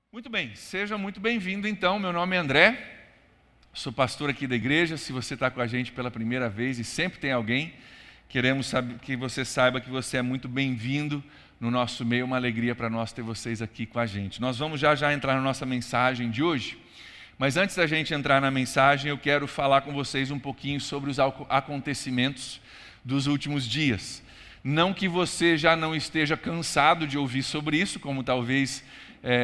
Muito bem, seja muito bem-vindo então. Meu nome é André, sou pastor aqui da igreja. Se você está com a gente pela primeira vez e sempre tem alguém, queremos que você saiba que você é muito bem-vindo no nosso meio. Uma alegria para nós ter vocês aqui com a gente. Nós vamos já entrar na nossa mensagem de hoje, mas antes da gente entrar na mensagem, eu quero falar com vocês um pouquinho sobre os acontecimentos dos últimos dias. Não que você já não esteja cansado de ouvir sobre isso, como talvez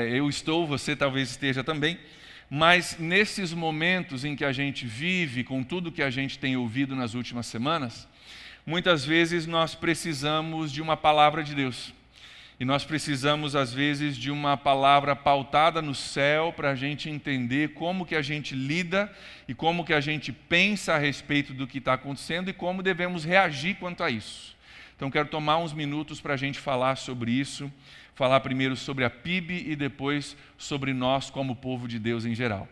eu estou, você talvez esteja também, mas nesses momentos em que a gente vive, com tudo que a gente tem ouvido nas últimas semanas, muitas vezes nós precisamos de uma palavra de Deus. E nós precisamos, às vezes, de uma palavra pautada no céu para a gente entender como que a gente lida e como que a gente pensa a respeito do que está acontecendo e como devemos reagir quanto a isso. Então, quero tomar uns minutos para a gente falar sobre isso, falar primeiro sobre a PIB e depois sobre nós como povo de Deus em geral.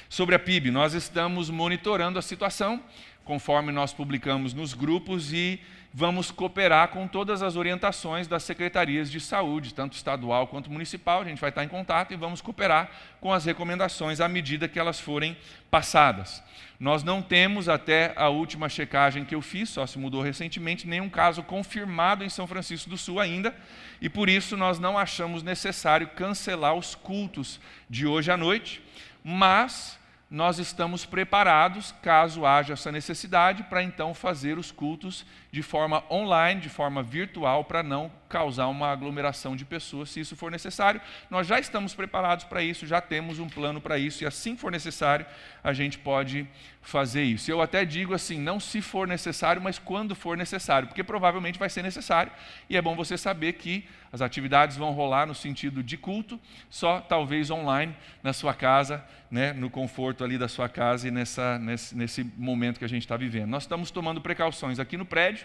Sobre a PIB, nós estamos monitorando a situação, conforme nós publicamos nos grupos, e vamos cooperar com todas as orientações das secretarias de saúde, tanto estadual quanto municipal. A gente vai estar em contato e vamos cooperar com as recomendações à medida que elas forem passadas. Nós não temos, até a última checagem que eu fiz, só se mudou recentemente, nenhum caso confirmado em São Francisco do Sul ainda, e por isso nós não achamos necessário cancelar os cultos de hoje à noite, mas nós estamos preparados, caso haja essa necessidade, para então fazer os cultos de forma online, de forma virtual, para não causar uma aglomeração de pessoas, se isso for necessário. Nós já estamos preparados para isso, já temos um plano para isso, e assim for necessário, a gente pode fazer isso. Eu até digo assim, não se for necessário, mas quando for necessário, porque provavelmente vai ser necessário, e é bom você saber que as atividades vão rolar no sentido de culto, só talvez online, na sua casa, né, no conforto ali da sua casa e nesse momento que a gente está vivendo. Nós estamos tomando precauções aqui no prédio,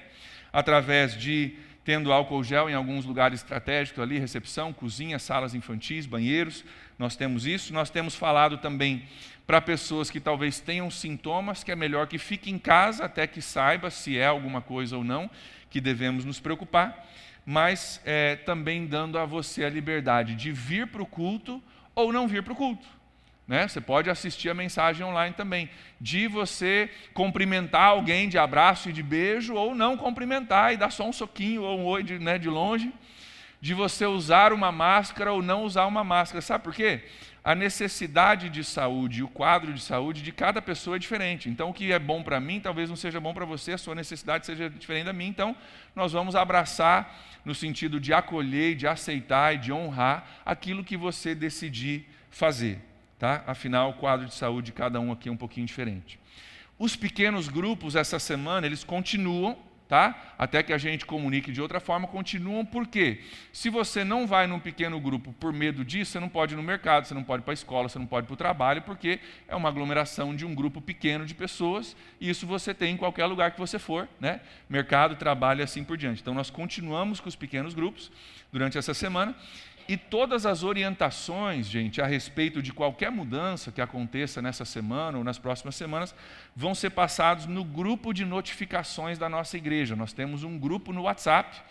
através de tendo álcool gel em alguns lugares estratégicos ali, recepção, cozinha, salas infantis, banheiros, nós temos isso. Nós temos falado também para pessoas que talvez tenham sintomas, que é melhor que fique em casa até que saiba se é alguma coisa ou não, que devemos nos preocupar, mas também dando a você a liberdade de vir para o culto ou não vir para o culto. Né? Você pode assistir a mensagem online também, de você cumprimentar alguém de abraço e de beijo, ou não cumprimentar e dar só um soquinho ou um oi de longe, de você usar uma máscara ou não usar uma máscara. Sabe por quê? A necessidade de saúde, o quadro de saúde de cada pessoa é diferente. Então, o que é bom para mim, talvez não seja bom para você, a sua necessidade seja diferente da minha. Então, nós vamos abraçar no sentido de acolher, de aceitar e de honrar aquilo que você decidir fazer. Tá? Afinal, o quadro de saúde de cada um aqui é um pouquinho diferente. Os pequenos grupos, essa semana, eles continuam, tá? Até que a gente comunique de outra forma, continuam. Por quê? Se você não vai num pequeno grupo por medo disso, você não pode ir no mercado, você não pode ir para a escola, você não pode ir para o trabalho, porque é uma aglomeração de um grupo pequeno de pessoas, e isso você tem em qualquer lugar que você for, né? Mercado, trabalho e assim por diante. Então, nós continuamos com os pequenos grupos durante essa semana. E todas as orientações, gente, a respeito de qualquer mudança que aconteça nessa semana ou nas próximas semanas, vão ser passados no grupo de notificações da nossa igreja. Nós temos um grupo no WhatsApp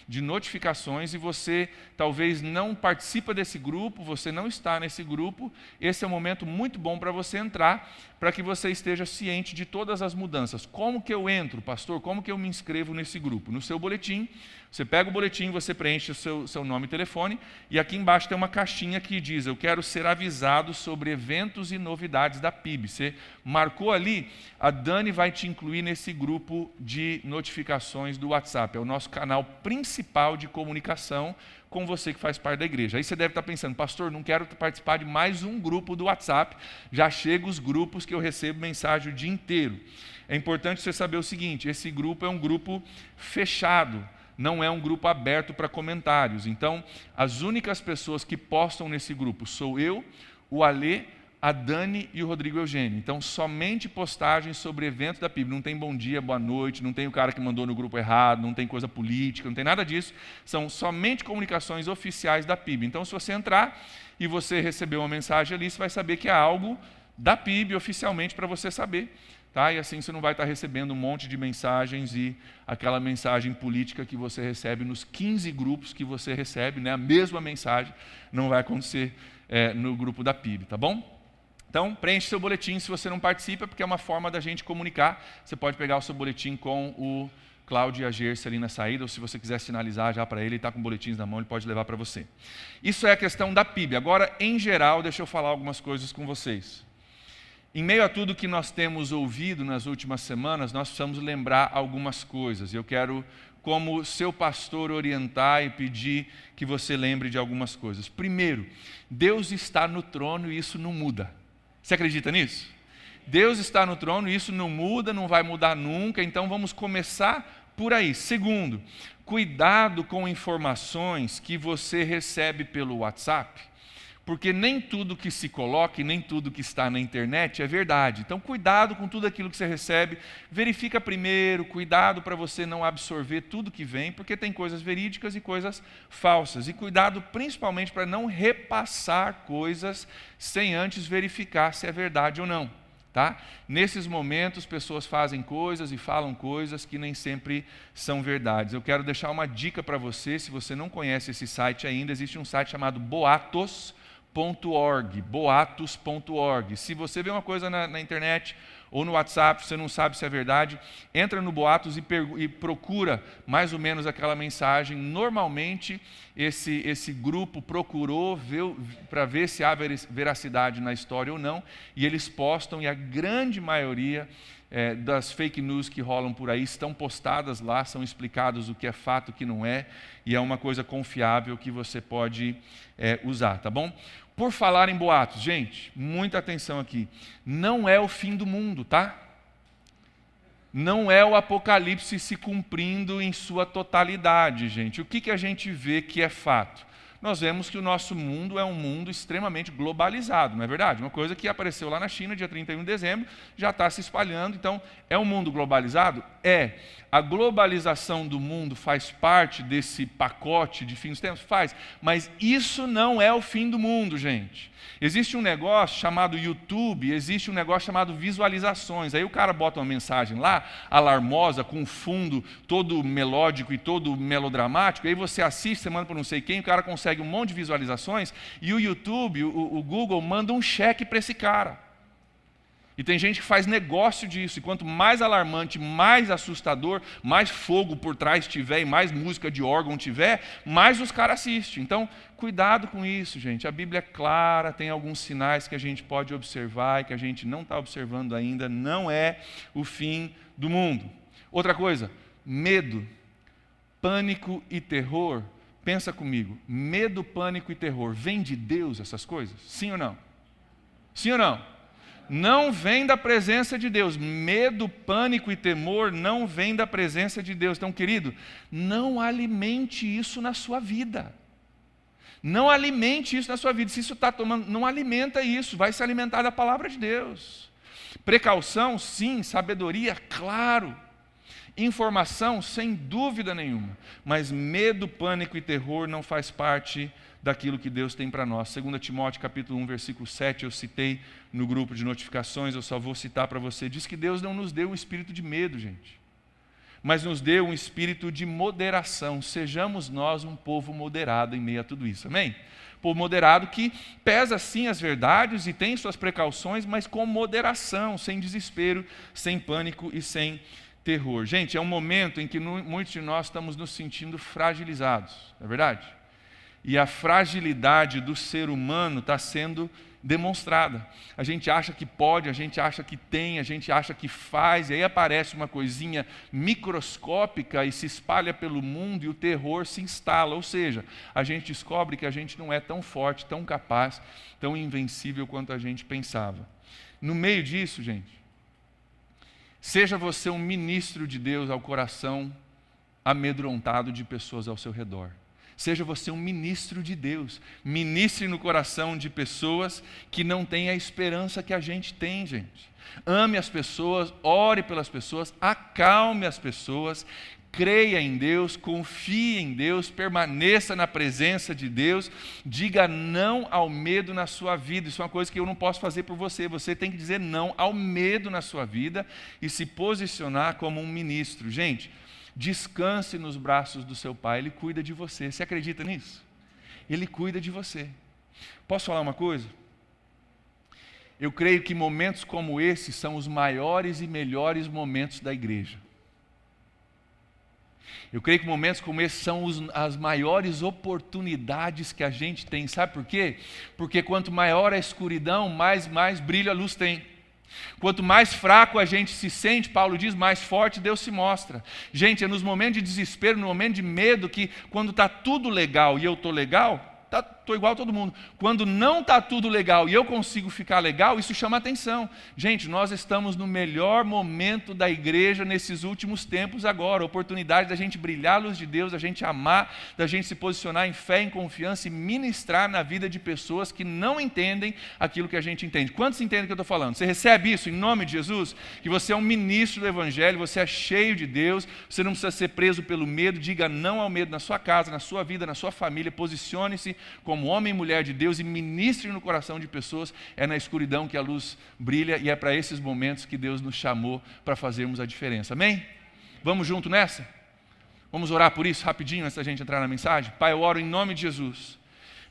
de notificações, e você talvez não participa desse grupo, você não está nesse grupo. Esse é um momento muito bom para você entrar, para que você esteja ciente de todas as mudanças. Como que eu entro, pastor? Como que eu me inscrevo nesse grupo? No seu boletim, você pega o boletim, você preenche o seu nome e telefone, e aqui embaixo tem uma caixinha que diz: eu quero ser avisado sobre eventos e novidades da PIB. Você marcou ali, a Dani vai te incluir nesse grupo de notificações do WhatsApp. É o nosso canal principal de comunicação com você que faz parte da igreja. Aí você deve estar pensando: pastor, não quero participar de mais um grupo do WhatsApp, já chega os grupos que eu recebo mensagem o dia inteiro. É importante você saber o seguinte: esse grupo é um grupo fechado, não é um grupo aberto para comentários. Então, as únicas pessoas que postam nesse grupo sou eu, o Alê, a Dani e o Rodrigo Eugênio. Então, somente postagens sobre eventos da PIB. Não tem bom dia, boa noite, não tem o cara que mandou no grupo errado, não tem coisa política, não tem nada disso. São somente comunicações oficiais da PIB. Então, se você entrar e você receber uma mensagem ali, você vai saber que é algo da PIB oficialmente para você saber. Tá? E assim você não vai estar recebendo um monte de mensagens e aquela mensagem política que você recebe nos 15 grupos que você recebe, né? A mesma mensagem, não vai acontecer no grupo da PIB, tá bom? Então, preenche seu boletim se você não participa, porque é uma forma da gente comunicar. Você pode pegar o seu boletim com o Cláudio e a Gerce ali na saída, ou se você quiser sinalizar já para ele está com boletins na mão, ele pode levar para você. Isso é a questão da PIB. Agora, em geral, deixa eu falar algumas coisas com vocês. Em meio a tudo que nós temos ouvido nas últimas semanas, nós precisamos lembrar algumas coisas. Eu quero, como seu pastor, orientar e pedir que você lembre de algumas coisas. Primeiro, Deus está no trono e isso não muda. Você acredita nisso? Deus está no trono e isso não muda, não vai mudar nunca, então vamos começar por aí. Segundo, cuidado com informações que você recebe pelo WhatsApp, porque nem tudo que se coloca e nem tudo que está na internet é verdade. Então, cuidado com tudo aquilo que você recebe, verifica primeiro, cuidado para você não absorver tudo que vem, porque tem coisas verídicas e coisas falsas. E cuidado principalmente para não repassar coisas sem antes verificar se é verdade ou não. Tá? Nesses momentos, pessoas fazem coisas e falam coisas que nem sempre são verdades. Eu quero deixar uma dica para você, se você não conhece esse site ainda, existe um site chamado boatos.org. Se você vê uma coisa na internet ou no WhatsApp, você não sabe se é verdade, entra no Boatos e procura mais ou menos aquela mensagem. Normalmente, esse grupo procurou para ver se há veracidade na história ou não, e eles postam, e a grande maioria das fake news que rolam por aí estão postadas lá, são explicados o que é fato, o que não é, e é uma coisa confiável que você pode usar, tá bom? Por falar em boatos, gente, muita atenção aqui. Não é o fim do mundo, tá? Não é o apocalipse se cumprindo em sua totalidade, gente. O que a gente vê que é fato? Nós vemos que o nosso mundo é um mundo extremamente globalizado, não é verdade? Uma coisa que apareceu lá na China, dia 31 de dezembro, já está se espalhando. Então, é um mundo globalizado? É. A globalização do mundo faz parte desse pacote de fim dos tempos? Faz. Mas isso não é o fim do mundo, gente. Existe um negócio chamado YouTube, existe um negócio chamado visualizações. Aí o cara bota uma mensagem lá, alarmosa, com um fundo todo melódico e todo melodramático, aí você assiste, você manda para não sei quem, o cara consegue um monte de visualizações, e o YouTube, o Google, manda um cheque para esse cara. E tem gente que faz negócio disso, e quanto mais alarmante, mais assustador, mais fogo por trás tiver, e mais música de órgão tiver, mais os caras assistem. Então, cuidado com isso, gente. A Bíblia é clara, tem alguns sinais que a gente pode observar e que a gente não está observando ainda. Não é o fim do mundo. Outra coisa, medo, pânico e terror. Pensa comigo, medo, pânico e terror, vem de Deus essas coisas? Sim ou não? Sim ou não? Não vem da presença de Deus. Medo, pânico e temor não vem da presença de Deus. Então, querido, não alimente isso na sua vida. Não alimente isso na sua vida. Se isso está tomando, não alimenta isso. Vai se alimentar da palavra de Deus. Precaução, sim. Sabedoria, claro. Informação, sem dúvida nenhuma. Mas medo, pânico e terror não faz parte daquilo que Deus tem para nós. 2 Timóteo capítulo 1, versículo 7, eu citei no grupo de notificações, eu só vou citar para você. Diz que Deus não nos deu um espírito de medo, gente, mas nos deu um espírito de moderação. Sejamos nós um povo moderado em meio a tudo isso, amém? Povo moderado que pesa sim as verdades e tem suas precauções, mas com moderação, sem desespero, sem pânico e sem terror. Gente, é um momento em que muitos de nós estamos nos sentindo fragilizados, não é verdade? E a fragilidade do ser humano está sendo demonstrada. A gente acha que pode, a gente acha que tem, a gente acha que faz, e aí aparece uma coisinha microscópica e se espalha pelo mundo e o terror se instala. Ou seja, a gente descobre que a gente não é tão forte, tão capaz, tão invencível quanto a gente pensava. No meio disso, gente, seja você um ministro de Deus ao coração amedrontado de pessoas ao seu redor. Seja você um ministro de Deus. Ministre no coração de pessoas que não têm a esperança que a gente tem, gente. Ame as pessoas, ore pelas pessoas, acalme as pessoas, creia em Deus, confie em Deus, permaneça na presença de Deus, diga não ao medo na sua vida. Isso é uma coisa que eu não posso fazer por você. Você tem que dizer não ao medo na sua vida e se posicionar como um ministro. Gente, descanse nos braços do seu Pai, Ele cuida de você. Você acredita nisso? Ele cuida de você. Posso falar uma coisa? Eu creio que momentos como esse são os maiores e melhores momentos da igreja. Eu creio que momentos como esse são as maiores oportunidades que a gente tem. Sabe por quê? Porque quanto maior a escuridão, mais brilho a luz tem. Quanto mais fraco a gente se sente, Paulo diz, mais forte Deus se mostra. Gente, é nos momentos de desespero, no momento de medo, que quando está tudo legal e eu estou legal, estou igual a todo mundo. Quando não está tudo legal e eu consigo ficar legal, isso chama atenção. Gente, nós estamos no melhor momento da igreja nesses últimos tempos agora. Oportunidade da gente brilhar a luz de Deus, da gente amar, da gente se posicionar em fé, em confiança e ministrar na vida de pessoas que não entendem aquilo que a gente entende. Quantos entendem o que eu estou falando? Você recebe isso em nome de Jesus? Que você é um ministro do Evangelho, você é cheio de Deus, você não precisa ser preso pelo medo. Diga não ao medo na sua casa, na sua vida, na sua família. Posicione-se como homem e mulher de Deus e ministre no coração de pessoas. É na escuridão que a luz brilha e é para esses momentos que Deus nos chamou para fazermos a diferença. Amém? Vamos junto nessa? Vamos orar por isso rapidinho antes da gente entrar na mensagem? Pai, eu oro em nome de Jesus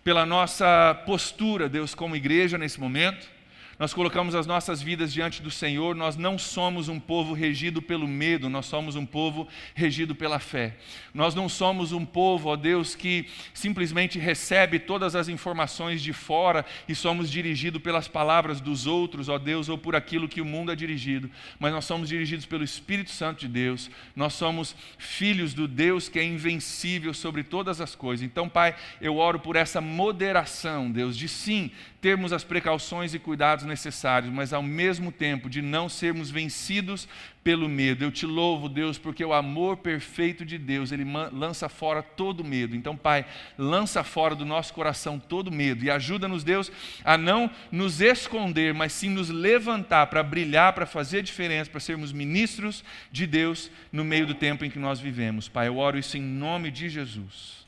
pela nossa postura, Deus, como igreja nesse momento. Nós colocamos as nossas vidas diante do Senhor. Nós não somos um povo regido pelo medo, nós somos um povo regido pela fé. Nós não somos um povo, ó Deus, que simplesmente recebe todas as informações de fora e somos dirigidos pelas palavras dos outros, ó Deus, ou por aquilo que o mundo é dirigido. Mas nós somos dirigidos pelo Espírito Santo de Deus. Nós somos filhos do Deus que é invencível sobre todas as coisas. Então, Pai, eu oro por essa moderação, Deus, de sim termos as precauções e cuidados necessários, mas ao mesmo tempo de não sermos vencidos pelo medo. Eu te louvo, Deus, porque o amor perfeito de Deus, ele lança fora todo medo. Então, Pai, lança fora do nosso coração todo medo e ajuda-nos, Deus, a não nos esconder, mas sim nos levantar para brilhar, para fazer diferença, para sermos ministros de Deus no meio do tempo em que nós vivemos. Pai, eu oro isso em nome de Jesus.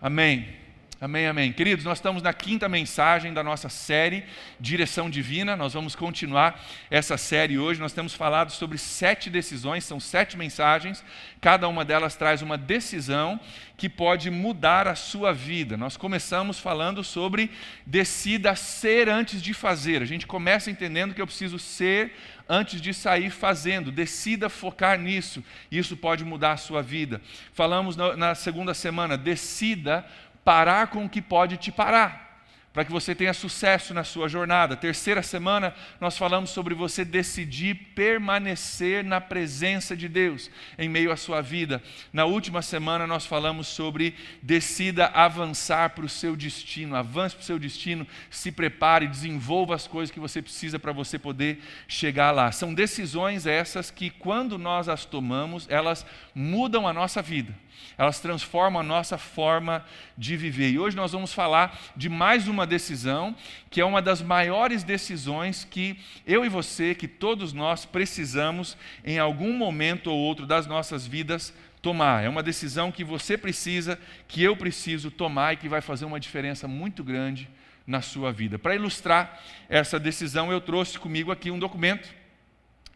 Amém. Amém, amém. Queridos, nós estamos na 5ª mensagem da nossa série Direção Divina. Nós vamos continuar essa série hoje. Nós temos falado sobre 7 decisões, são 7 mensagens. Cada uma delas traz uma decisão que pode mudar a sua vida. Nós começamos falando sobre decida ser antes de fazer. A gente começa entendendo que eu preciso ser antes de sair fazendo. Decida focar nisso. Isso pode mudar a sua vida. Falamos na segunda semana, decida parar com o que pode te parar, para que você tenha sucesso na sua jornada. Terceira semana, nós falamos sobre você decidir permanecer na presença de Deus em meio à sua vida. Na última semana, nós falamos sobre decida avançar para o seu destino. Avance para o seu destino, se prepare, desenvolva as coisas que você precisa para você poder chegar lá. São decisões essas que, quando nós as tomamos, elas mudam a nossa vida. Elas transformam a nossa forma de viver. E hoje nós vamos falar de mais uma decisão, que é uma das maiores decisões que eu e você, que todos nós precisamos em algum momento ou outro das nossas vidas tomar. É uma decisão que você precisa, que eu preciso tomar e que vai fazer uma diferença muito grande na sua vida. Para ilustrar essa decisão, eu trouxe comigo aqui um documento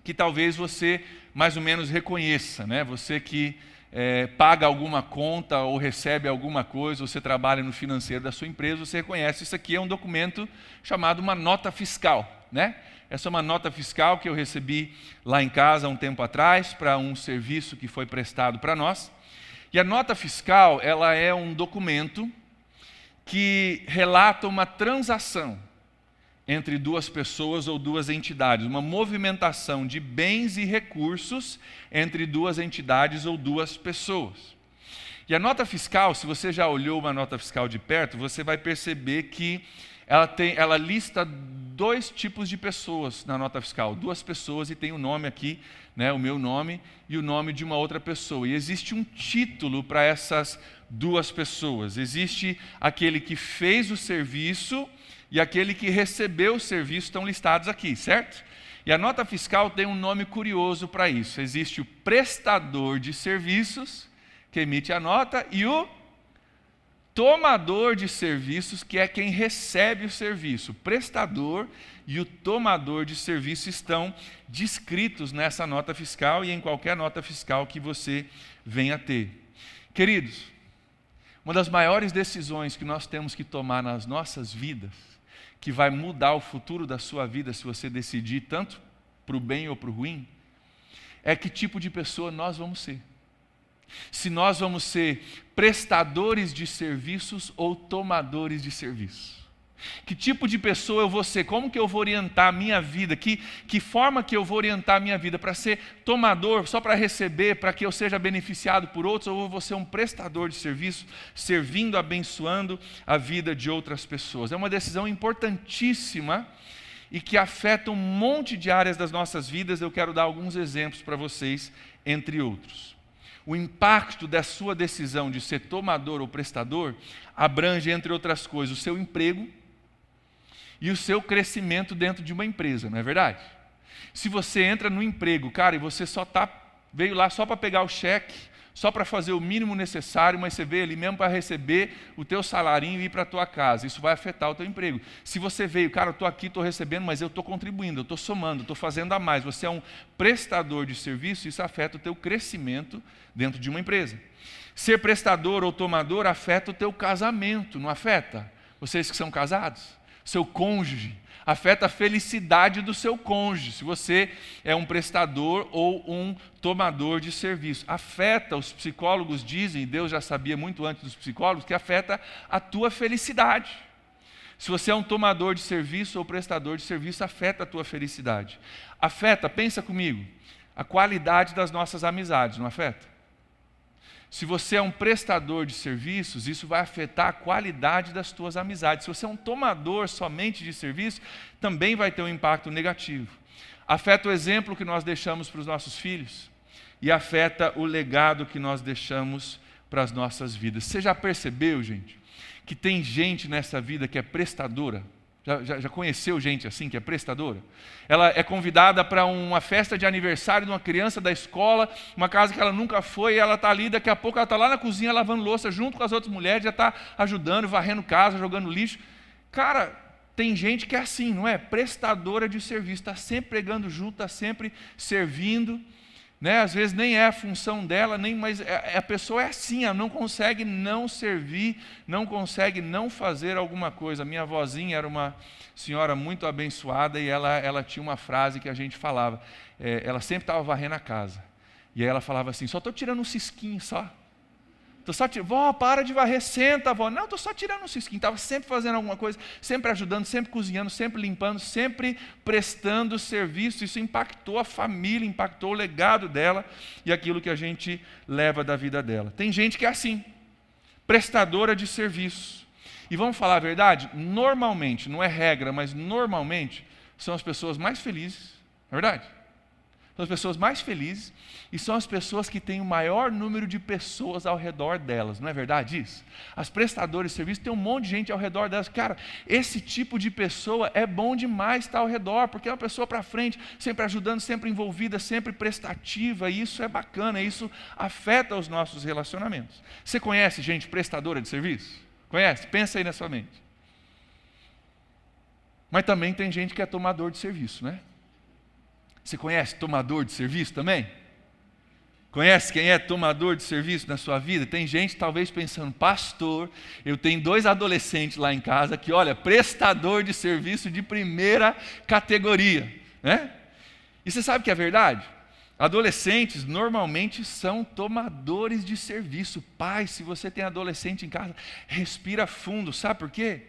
que talvez você mais ou menos reconheça, né? Você que paga alguma conta ou recebe alguma coisa, você trabalha no financeiro da sua empresa, você reconhece. Isso aqui é um documento chamado uma nota fiscal, né? Essa é uma nota fiscal que eu recebi lá em casa há um tempo atrás para um serviço que foi prestado para nós. E a nota fiscal, ela é um documento que relata uma transação entre duas pessoas ou duas entidades, uma movimentação de bens e recursos entre duas entidades ou duas pessoas. E a nota fiscal, se você já olhou uma nota fiscal de perto, você vai perceber que ela lista 2 tipos de pessoas na nota fiscal, 2 pessoas, e tem o nome aqui, né, o meu nome e o nome de uma outra pessoa. E existe um título para essas 2 pessoas. Existe aquele que fez o serviço e aquele que recebeu o serviço, estão listados aqui, certo? E a nota fiscal tem um nome curioso para isso. Existe o prestador de serviços, que emite a nota, e o tomador de serviços, que é quem recebe o serviço. O prestador e o tomador de serviço estão descritos nessa nota fiscal e em qualquer nota fiscal que você venha ter. Queridos, Uma das maiores decisões que nós temos que tomar nas nossas vidas, que vai mudar o futuro da sua vida se você decidir tanto para o bem ou para o ruim, é que tipo de pessoa nós vamos ser. Se nós vamos ser prestadores de serviços ou tomadores de serviços. Que tipo de pessoa eu vou ser? Como que eu vou orientar a minha vida? Que forma que eu vou orientar a minha vida? Para ser tomador, só para receber, para que eu seja beneficiado por outros? Ou eu vou ser um prestador de serviço, servindo, abençoando a vida de outras pessoas? É uma decisão importantíssima e que afeta um monte de áreas das nossas vidas. Eu quero dar alguns exemplos para vocês, entre outros. O impacto da sua decisão de ser tomador ou prestador abrange, entre outras coisas, o seu emprego e o seu crescimento dentro de uma empresa, não é verdade? Se você entra no emprego, cara, e você veio lá só para pegar o cheque, só para fazer o mínimo necessário, mas você veio ali mesmo para receber o teu salarinho e ir para a tua casa, isso vai afetar o teu emprego. Se você veio, cara, eu estou aqui, estou recebendo, mas eu estou contribuindo, eu estou somando, estou fazendo a mais, você é um prestador de serviço, isso afeta o teu crescimento dentro de uma empresa. Ser prestador ou tomador afeta o teu casamento, não afeta? Vocês que são casados? Seu cônjuge, afeta a felicidade do seu cônjuge, se você é um prestador ou um tomador de serviço. Afeta, os psicólogos dizem, Deus já sabia muito antes dos psicólogos, que afeta a tua felicidade. Se você é um tomador de serviço ou prestador de serviço, afeta a tua felicidade. Afeta, pensa comigo, a qualidade das nossas amizades, não afeta? Se você é um prestador de serviços, isso vai afetar a qualidade das tuas amizades. Se você é um tomador somente de serviço, também vai ter um impacto negativo. Afeta o exemplo que nós deixamos para os nossos filhos e afeta o legado que nós deixamos para as nossas vidas. Você já percebeu, gente, que tem gente nessa vida que é prestadora? Já conheceu gente assim, que é prestadora? Ela é convidada para uma festa de aniversário de uma criança da escola, uma casa que ela nunca foi, e ela está ali, daqui a pouco ela está lá na cozinha lavando louça junto com as outras mulheres, já está ajudando, varrendo casa, jogando lixo. Cara, tem gente que é assim, não é? Prestadora de serviço, está sempre pregando junto, está sempre servindo. Né? Às vezes nem é a função dela, mas a pessoa é assim, ela não consegue não servir, não consegue não fazer alguma coisa. Minha avózinha era uma senhora muito abençoada e ela tinha uma frase que a gente falava, ela sempre estava varrendo a casa, e aí ela falava assim, só estou tirando um cisquinho só. Vó, para de varrer, senta, vó. Não, estou só tirando um cisquinho. Estava sempre fazendo alguma coisa, sempre ajudando, sempre cozinhando, sempre limpando, sempre prestando serviço. Isso impactou a família, impactou o legado dela e aquilo que a gente leva da vida dela. Tem gente que é assim, prestadora de serviço. E vamos falar a verdade? Normalmente, não é regra, mas normalmente, são as pessoas mais felizes, não é verdade? São as pessoas mais felizes e são as pessoas que têm o maior número de pessoas ao redor delas, não é verdade isso? As prestadoras de serviço, tem um monte de gente ao redor delas. Cara, esse tipo de pessoa é bom demais estar ao redor, porque é uma pessoa para frente, sempre ajudando, sempre envolvida, sempre prestativa, e isso é bacana, isso afeta os nossos relacionamentos. Você conhece gente prestadora de serviço? Conhece? Pensa aí na sua mente. Mas também tem gente que é tomador de serviço, né? Você conhece tomador de serviço também? Conhece quem é tomador de serviço na sua vida? Tem gente talvez pensando, pastor, eu tenho 2 adolescentes lá em casa que, olha, prestador de serviço de primeira categoria, né? E você sabe que é verdade? Adolescentes normalmente são tomadores de serviço. Pai, se você tem adolescente em casa, respira fundo, sabe por quê?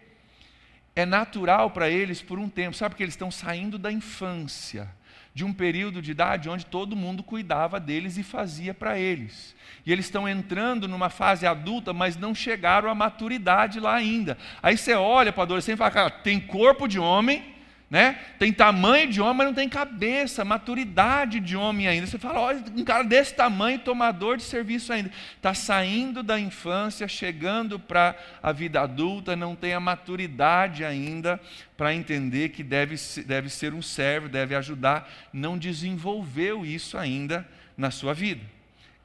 É natural para eles por um tempo, sabe porque eles estão saindo da infância, de um período de idade onde todo mundo cuidava deles e fazia para eles. E eles estão entrando numa fase adulta, mas não chegaram à maturidade lá ainda. Aí você olha para o adolescente e fala, cara, tem corpo de homem, né? Tem tamanho de homem, mas não tem cabeça, maturidade de homem ainda. Você fala, olha, um cara desse tamanho, tomador de serviço ainda. Está saindo da infância, chegando para a vida adulta, não tem a maturidade ainda para entender que deve ser um servo, deve ajudar. Não desenvolveu isso ainda na sua vida.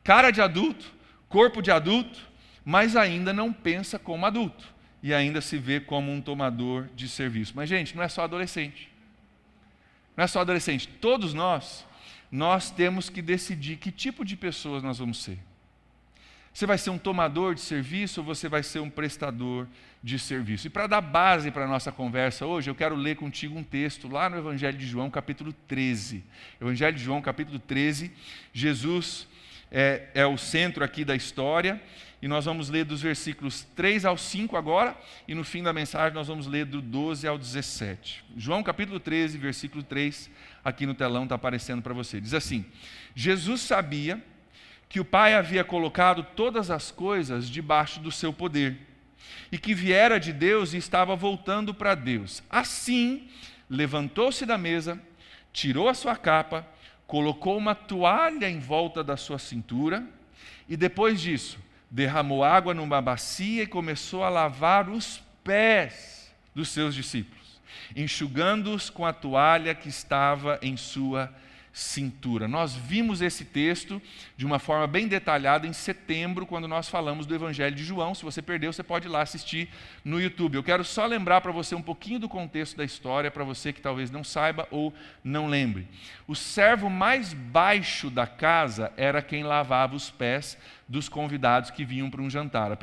Cara de adulto, corpo de adulto, mas ainda não pensa como adulto. E ainda se vê como um tomador de serviço. Mas, gente, não é só adolescente. Não é só adolescente. Todos nós temos que decidir que tipo de pessoas nós vamos ser. Você vai ser um tomador de serviço ou você vai ser um prestador de serviço? E para dar base para a nossa conversa hoje, eu quero ler contigo um texto lá no Evangelho de João, capítulo 13. Evangelho de João, capítulo 13, Jesus é o centro aqui da história, e nós vamos ler dos versículos 3 ao 5 agora, e no fim da mensagem nós vamos ler do 12 ao 17. João, capítulo 13, versículo 3, aqui no telão está aparecendo para você. Diz assim: Jesus sabia que o Pai havia colocado todas as coisas debaixo do seu poder, e que viera de Deus e estava voltando para Deus. Assim, levantou-se da mesa, tirou a sua capa, colocou uma toalha em volta da sua cintura, e depois disso, derramou água numa bacia e começou a lavar os pés dos seus discípulos, enxugando-os com a toalha que estava em sua cintura. Nós vimos esse texto de uma forma bem detalhada em setembro, quando nós falamos do Evangelho de João. Se você perdeu, você pode ir lá assistir no YouTube. Eu quero só lembrar para você um pouquinho do contexto da história, para você que talvez não saiba ou não lembre. O servo mais baixo da casa era quem lavava os pés dos convidados que vinham para um jantar. A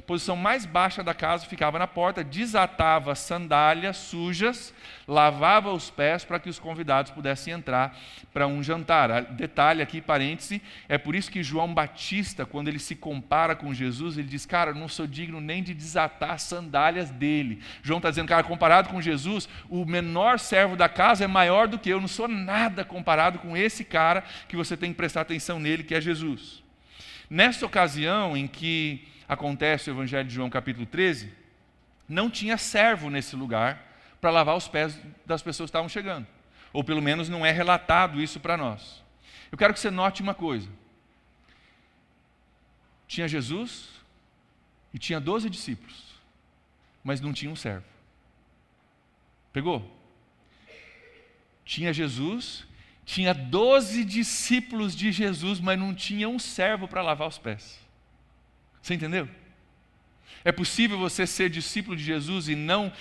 posição mais baixa da casa ficava na porta, desatava as sandálias sujas, lavava os pés para que os convidados pudessem entrar para um jantar. Detalhe aqui, parêntese, é por isso que João Batista, quando ele se compara com Jesus, ele diz: cara, eu não sou digno nem de desatar as sandálias dele. João está dizendo: cara, comparado com Jesus, o menor servo da casa é maior do que eu, não sou nada comparado com esse cara que você tem que prestar atenção nele, que é Jesus. Nessa ocasião em que acontece o Evangelho de João capítulo 13, não tinha servo nesse lugar para lavar os pés das pessoas que estavam chegando. Ou pelo menos não é relatado isso para nós. Eu quero que você note uma coisa. Tinha Jesus e tinha 12 discípulos, mas não tinha um servo. Pegou? Tinha Jesus, tinha 12 discípulos de Jesus, mas não tinha um servo para lavar os pés. Você entendeu? É possível você ser discípulo de Jesus e não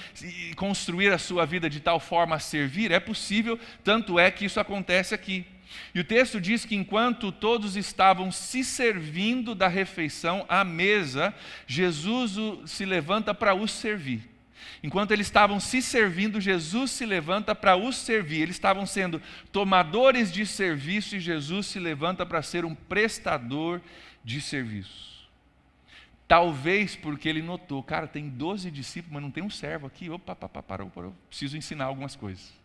construir a sua vida de tal forma a servir? É possível, tanto é que isso acontece aqui. E o texto diz que enquanto todos estavam se servindo da refeição à mesa, Jesus se levanta para os servir. Enquanto eles estavam se servindo, Jesus se levanta para os servir. Eles estavam sendo tomadores de serviço e Jesus se levanta para ser um prestador de serviço. Talvez porque ele notou: cara, tem 12 discípulos, mas não tem um servo aqui. Opa, parou, preciso ensinar algumas coisas.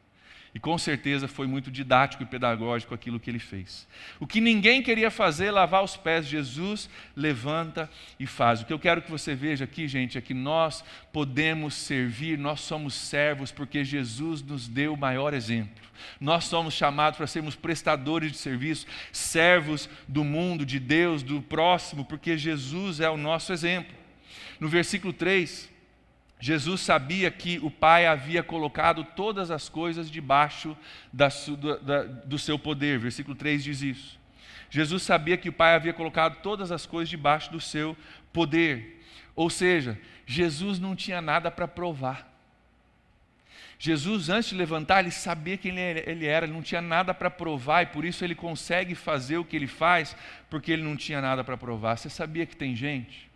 E com certeza foi muito didático e pedagógico aquilo que ele fez. O que ninguém queria fazer, lavar os pés, Jesus levanta e faz. O que eu quero que você veja aqui, gente, é que nós podemos servir, nós somos servos porque Jesus nos deu o maior exemplo. Nós somos chamados para sermos prestadores de serviço, servos do mundo, de Deus, do próximo, porque Jesus é o nosso exemplo. No versículo 3... Jesus sabia que o Pai havia colocado todas as coisas debaixo do seu poder. Versículo 3 diz isso. Jesus sabia que o Pai havia colocado todas as coisas debaixo do seu poder. Ou seja, Jesus não tinha nada para provar. Jesus, antes de levantar, ele sabia quem ele era, ele não tinha nada para provar, e por isso ele consegue fazer o que ele faz, porque ele não tinha nada para provar. Você sabia que tem gente,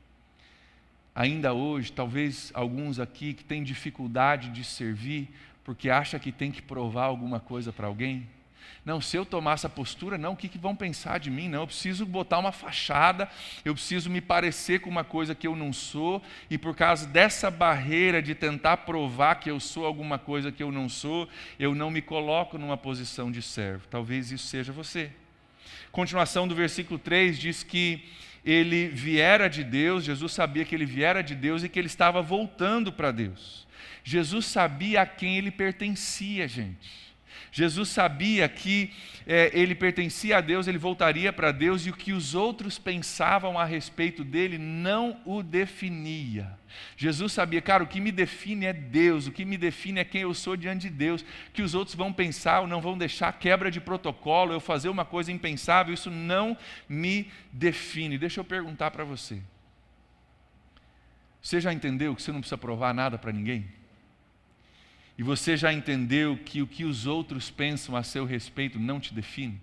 ainda hoje, talvez alguns aqui, que têm dificuldade de servir porque acha que tem que provar alguma coisa para alguém? Não, se eu tomar essa postura, não, o que vão pensar de mim? Não, eu preciso botar uma fachada, eu preciso me parecer com uma coisa que eu não sou, e por causa dessa barreira de tentar provar que eu sou alguma coisa que eu não sou, eu não me coloco numa posição de servo. Talvez isso seja você. Continuação do versículo 3 diz que ele viera de Deus, Jesus sabia que ele viera de Deus e que ele estava voltando para Deus. Jesus sabia a quem ele pertencia, gente. Jesus sabia que ele pertencia a Deus, ele voltaria para Deus, e o que os outros pensavam a respeito dele não o definia. Jesus sabia, cara, o que me define é Deus, o que me define é quem eu sou diante de Deus. O que os outros vão pensar ou não vão deixar, quebra de protocolo, eu fazer uma coisa impensável, isso não me define. Deixa eu perguntar para você. Você já entendeu que você não precisa provar nada para ninguém? E você já entendeu que o que os outros pensam a seu respeito não te define?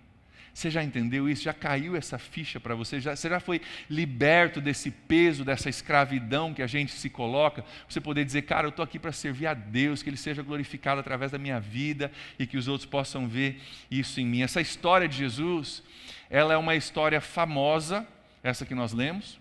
Você já entendeu isso? Já caiu essa ficha para você? Você já foi liberto desse peso, dessa escravidão que a gente se coloca? Você poder dizer, cara, eu estou aqui para servir a Deus, que Ele seja glorificado através da minha vida e que os outros possam ver isso em mim. Essa história de Jesus, ela é uma história famosa, essa que nós lemos,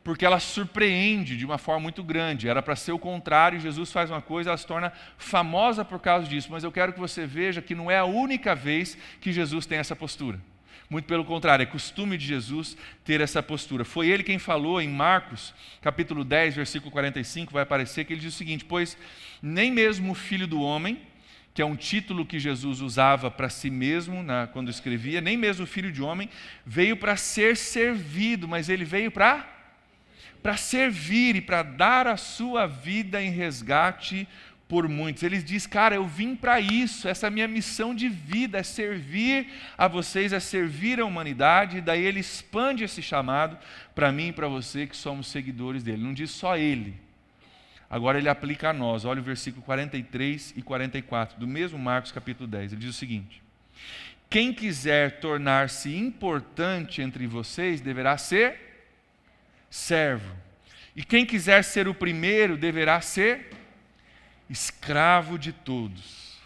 porque ela surpreende de uma forma muito grande. Era para ser o contrário, Jesus faz uma coisa, ela se torna famosa por causa disso. Mas eu quero que você veja que não é a única vez que Jesus tem essa postura. Muito pelo contrário, é costume de Jesus ter essa postura. Foi ele quem falou em Marcos, capítulo 10, versículo 45, vai aparecer que ele diz o seguinte: pois nem mesmo o Filho do Homem, que é um título que Jesus usava para si mesmo quando escrevia, nem mesmo o Filho de Homem veio para ser servido, mas ele veio para servir e para dar a sua vida em resgate por muitos. Ele diz, cara, eu vim para isso, essa é a minha missão de vida, é servir a vocês, é servir a humanidade, e daí ele expande esse chamado para mim e para você que somos seguidores dele. Não diz só ele, agora ele aplica a nós. Olha o versículo 43 e 44, do mesmo Marcos capítulo 10, ele diz o seguinte: quem quiser tornar-se importante entre vocês deverá ser servo, e quem quiser ser o primeiro deverá ser escravo de todos.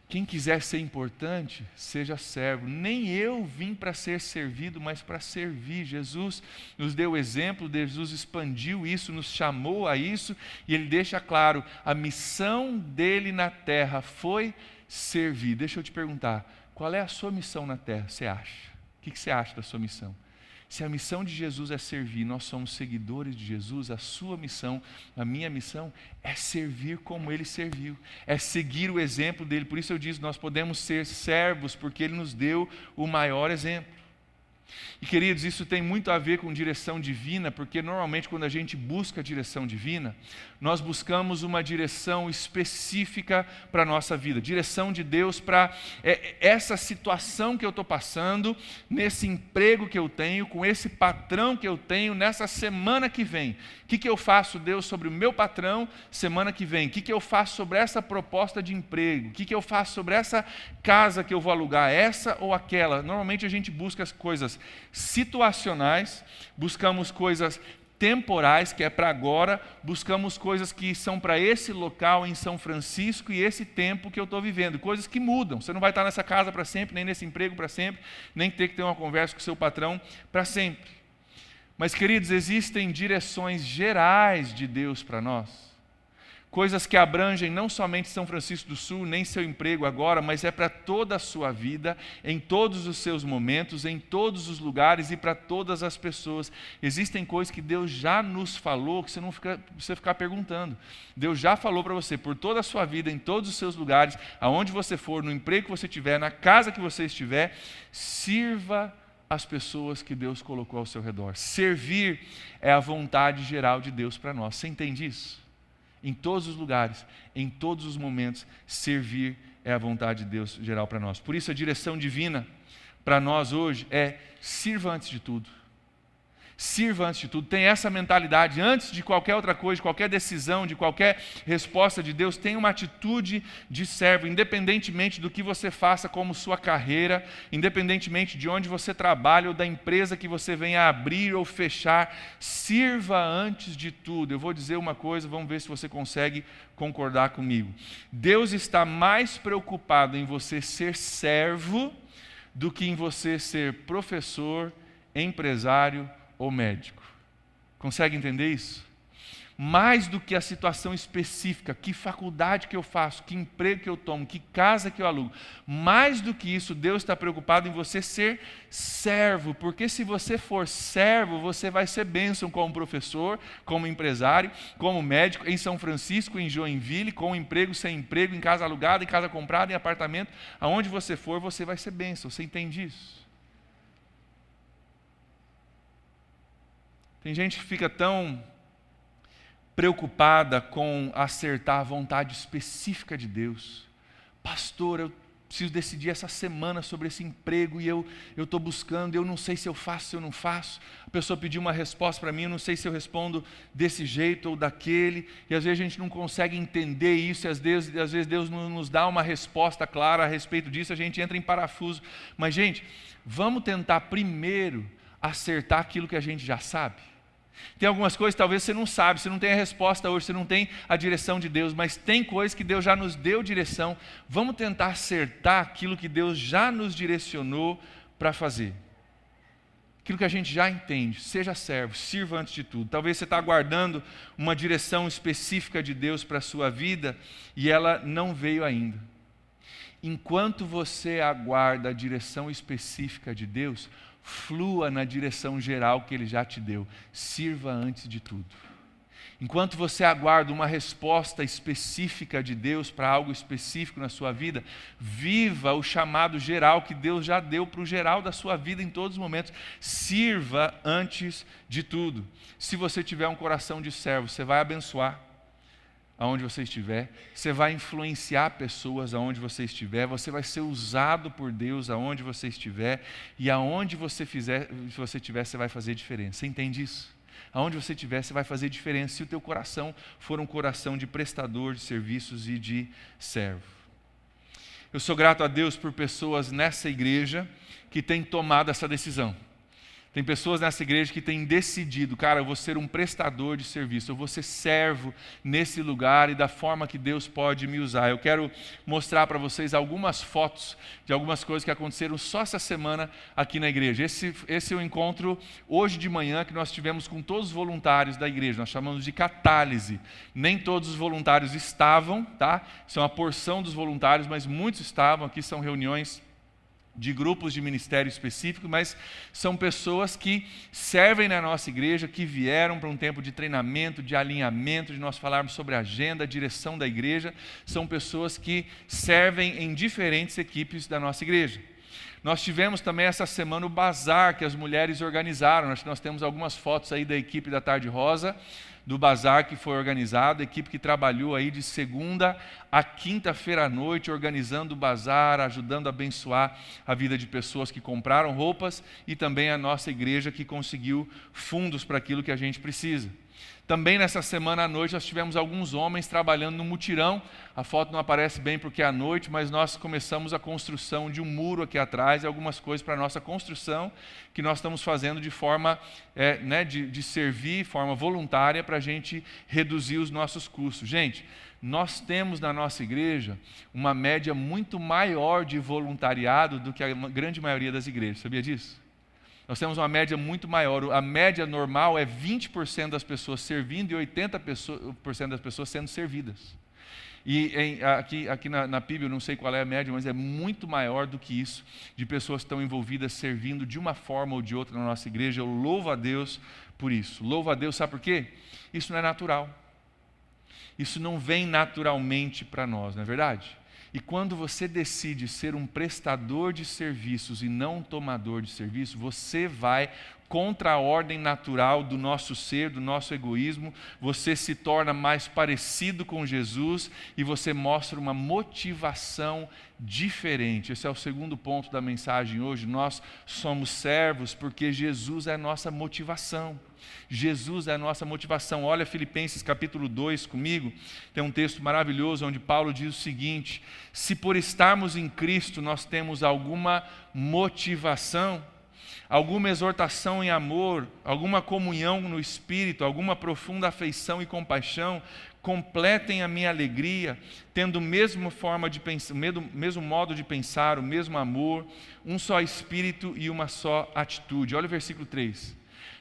Quem quiser ser importante, seja servo. Nem eu vim para ser servido, mas para servir. Jesus nos deu o exemplo, Jesus expandiu isso, nos chamou a isso, e ele deixa claro, a missão dele na terra foi servir. Deixa eu te perguntar, qual é a sua missão na terra, você acha? O que você acha da sua missão? Se a missão de Jesus é servir, nós somos seguidores de Jesus, a sua missão, a minha missão é servir como Ele serviu, é seguir o exemplo dEle. Por isso eu disse, nós podemos ser servos, porque Ele nos deu o maior exemplo. E queridos, isso tem muito a ver com direção divina, porque normalmente quando a gente busca a direção divina, nós buscamos uma direção específica para a nossa vida, direção de Deus para essa situação que eu estou passando, nesse emprego que eu tenho, com esse patrão que eu tenho, nessa semana que vem. O que eu faço, Deus, sobre o meu patrão semana que vem? O que eu faço sobre essa proposta de emprego? O que eu faço sobre essa casa que eu vou alugar, essa ou aquela? Normalmente a gente busca as coisas situacionais, buscamos coisas temporais, que é para agora, buscamos coisas que são para esse local em São Francisco e esse tempo que eu estou vivendo, coisas que mudam. Você não vai estar nessa casa para sempre, nem nesse emprego para sempre, nem ter que ter uma conversa com o seu patrão para sempre. Mas, queridos, existem direções gerais de Deus para nós. Coisas que abrangem não somente São Francisco do Sul, nem seu emprego agora, mas é para toda a sua vida, em todos os seus momentos, em todos os lugares e para todas as pessoas. Existem coisas que Deus já nos falou, que você não precisa ficar perguntando. Deus já falou para você, por toda a sua vida, em todos os seus lugares, aonde você for, no emprego que você tiver, na casa que você estiver, sirva as pessoas que Deus colocou ao seu redor. Servir é a vontade geral de Deus para nós. Você entende isso? Em todos os lugares, em todos os momentos, servir é a vontade de Deus geral para nós. Por isso a direção divina para nós hoje é sirva antes de tudo. Sirva antes de tudo. Tem essa mentalidade, antes de qualquer outra coisa, de qualquer decisão, de qualquer resposta de Deus, tem uma atitude de servo, independentemente do que você faça como sua carreira, independentemente de onde você trabalha ou da empresa que você venha a abrir ou fechar, sirva antes de tudo. Eu vou dizer uma coisa, vamos ver se você consegue concordar comigo. Deus está mais preocupado em você ser servo do que em você ser professor, empresário ou médico. Consegue entender isso? Mais do que a situação específica, que faculdade que eu faço, que emprego que eu tomo, que casa que eu alugo, mais do que isso, Deus está preocupado em você ser servo, porque se você for servo, você vai ser bênção como professor, como empresário, como médico, em São Francisco, em Joinville, com emprego, sem emprego, em casa alugada, em casa comprada, em apartamento, aonde você for, você vai ser bênção. Você entende isso? Tem gente que fica tão preocupada com acertar a vontade específica de Deus. Pastor, eu preciso decidir essa semana sobre esse emprego e eu estou buscando, eu não sei se eu faço, se eu não faço. A pessoa pediu uma resposta para mim, eu não sei se eu respondo desse jeito ou daquele. E às vezes a gente não consegue entender isso e às vezes Deus não nos dá uma resposta clara a respeito disso, a gente entra em parafuso. Mas gente, vamos tentar primeiro acertar aquilo que a gente já sabe. Tem algumas coisas que talvez você não sabe, você não tem a resposta hoje, você não tem a direção de Deus, mas tem coisas que Deus já nos deu direção. Vamos tentar acertar aquilo que Deus já nos direcionou para fazer. Aquilo que a gente já entende, seja servo, sirva antes de tudo. Talvez você está aguardando uma direção específica de Deus para a sua vida e ela não veio ainda. Enquanto você aguarda a direção específica de Deus, flua na direção geral que Ele já te deu. Sirva antes de tudo. Enquanto você aguarda uma resposta específica de Deus para algo específico na sua vida, viva o chamado geral que Deus já deu para o geral da sua vida em todos os momentos. Sirva antes de tudo. Se você tiver um coração de servo, você vai abençoar aonde você estiver, você vai influenciar pessoas aonde você estiver, você vai ser usado por Deus aonde você estiver, e aonde você estiver, você vai fazer diferença. Você entende isso? Aonde você estiver, você vai fazer diferença, se o teu coração for um coração de prestador de serviços e de servo. Eu sou grato a Deus por pessoas nessa igreja que têm tomado essa decisão. Tem pessoas nessa igreja que têm decidido, cara, eu vou ser um prestador de serviço, eu vou ser servo nesse lugar e da forma que Deus pode me usar. Eu quero mostrar para vocês algumas fotos de algumas coisas que aconteceram só essa semana aqui na igreja. Esse é o encontro hoje de manhã que nós tivemos com todos os voluntários da igreja, nós chamamos de catálise. Nem todos os voluntários estavam, tá? Isso é uma porção dos voluntários, mas muitos estavam. Aqui são reuniões de grupos de ministério específico, mas são pessoas que servem na nossa igreja, que vieram para um tempo de treinamento, de alinhamento, de nós falarmos sobre a agenda, a direção da igreja. São pessoas que servem em diferentes equipes da nossa igreja. Nós tivemos também essa semana o bazar que as mulheres organizaram. Nós temos algumas fotos aí da equipe da Tarde Rosa, do bazar que foi organizado, a equipe que trabalhou aí de segunda a quinta-feira à noite, organizando o bazar, ajudando a abençoar a vida de pessoas que compraram roupas e também a nossa igreja que conseguiu fundos para aquilo que a gente precisa. Também nessa semana à noite nós tivemos alguns homens trabalhando no mutirão. A foto não aparece bem porque é à noite, mas nós começamos a construção de um muro aqui atrás e algumas coisas para a nossa construção que nós estamos fazendo de forma de servir, forma voluntária para a gente reduzir os nossos custos. Gente, nós temos na nossa igreja uma média muito maior de voluntariado do que a grande maioria das igrejas. Sabia disso? Nós temos uma média muito maior. A média normal é 20% das pessoas servindo e 80% das pessoas sendo servidas. E aqui na PIB, eu não sei qual é a média, mas é muito maior do que isso, de pessoas que estão envolvidas servindo de uma forma ou de outra na nossa igreja. Eu louvo a Deus por isso. Louvo a Deus, sabe por quê? Isso não é natural. Isso não vem naturalmente para nós, não é verdade? E quando você decide ser um prestador de serviços e não um tomador de serviço, você vai contra a ordem natural do nosso ser, do nosso egoísmo, você se torna mais parecido com Jesus e você mostra uma motivação diferente. Esse é o segundo ponto da mensagem hoje. Nós somos servos porque Jesus é a nossa motivação. Jesus é a nossa motivação. Olha Filipenses capítulo 2 comigo, tem um texto maravilhoso onde Paulo diz o seguinte: se por estarmos em Cristo nós temos alguma motivação, alguma exortação em amor, alguma comunhão no Espírito, alguma profunda afeição e compaixão, completem a minha alegria, tendo o mesmo modo de pensar, o mesmo amor, um só Espírito e uma só atitude. Olha o versículo 3.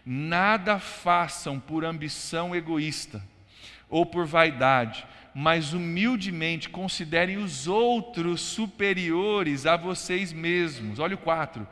Nada façam por ambição egoísta ou por vaidade, mas humildemente considerem os outros superiores a vocês mesmos. Olha o 4.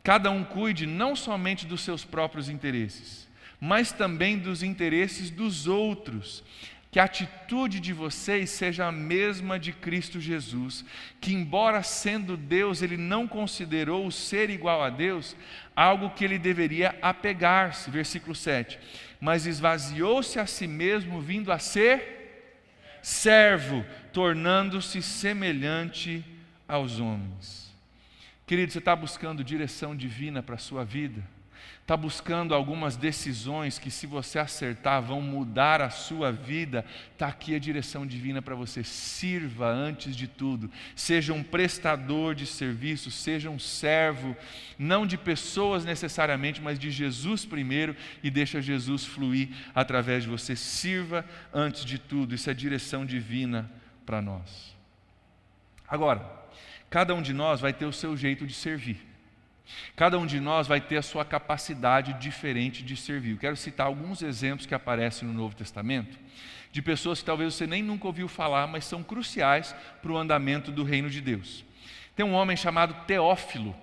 Cada um cuide não somente dos seus próprios interesses, mas também dos interesses dos outros. Que a atitude de vocês seja a mesma de Cristo Jesus, que embora sendo Deus, Ele não considerou o ser igual a Deus algo que Ele deveria apegar-se. Versículo 7. Mas esvaziou-se a si mesmo, vindo a ser servo, tornando-se semelhante aos homens. Querido, você está buscando direção divina para a sua vida? Está buscando algumas decisões que, se você acertar, vão mudar a sua vida? Está aqui a direção divina para você. Sirva antes de tudo. Seja um prestador de serviço, seja um servo, não de pessoas necessariamente, mas de Jesus primeiro, e deixa Jesus fluir através de você. Sirva antes de tudo. Isso é direção divina para nós. Agora, cada um de nós vai ter o seu jeito de servir. Cada um de nós vai ter a sua capacidade diferente de servir. Eu quero citar alguns exemplos que aparecem no Novo Testamento, de pessoas que talvez você nem nunca ouviu falar, mas são cruciais para o andamento do reino de Deus. Tem um homem chamado Teófilo.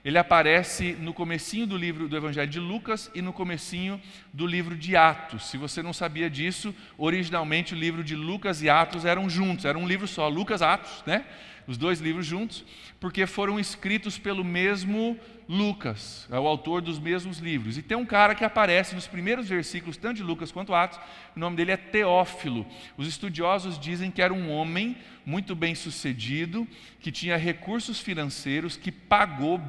Ele aparece no comecinho do livro do Evangelho de Lucas e no comecinho do livro de Atos. Se você não sabia disso, originalmente o livro de Lucas e Atos eram juntos, era um livro só, Lucas, Atos, né? Os dois livros juntos, porque foram escritos pelo mesmo Lucas, é o autor dos mesmos livros. E tem um cara que aparece nos primeiros versículos, tanto de Lucas quanto Atos, o nome dele é Teófilo. Os estudiosos dizem que era um homem muito bem sucedido, que tinha recursos financeiros, que